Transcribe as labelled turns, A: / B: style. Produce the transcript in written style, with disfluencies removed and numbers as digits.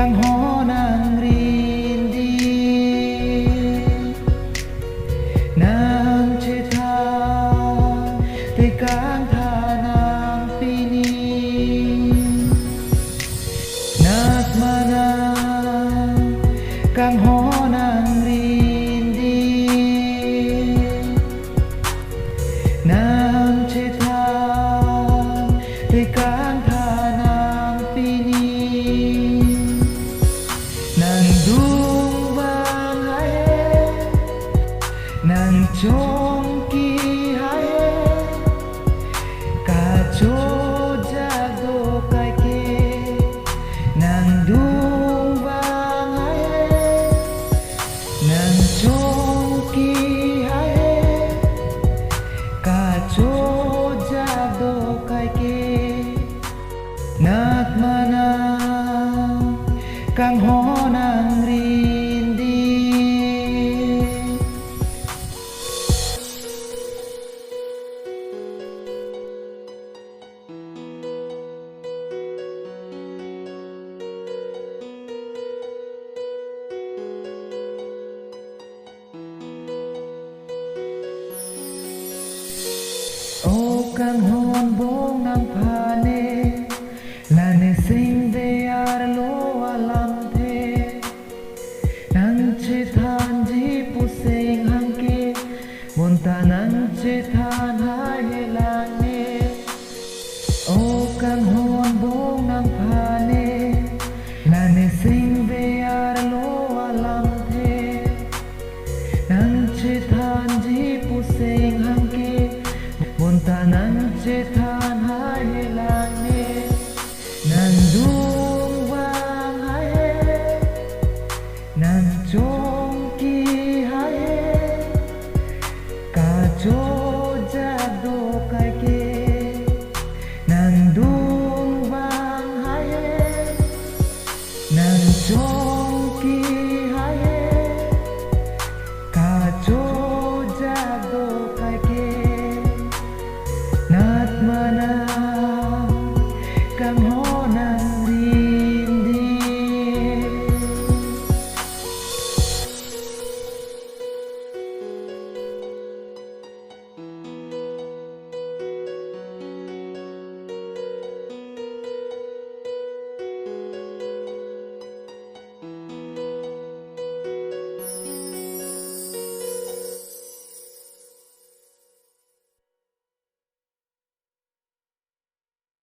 A: kang honang rindi nang cita tekang tanang pini Natma kang honang rindi nang cita tekang tanang pini nang dumbang hae nang chongki hae kacho jado kaike nang dumbang hae nang chongki hae kacho jado kaike Natma kang honang rindi O kang hon bong nang pane lane sing de ar lo alam the nang che than ji pu sing hang ke mon ta nang che than hai lane O kang hon bong nang pane lane sing de ar lo alam the nang che than ji pu sing hang ke mon ta nang che than hai lane nang dung vang hae nang chong ki hae ka cho jado kai ke nang dung vang hae nang cho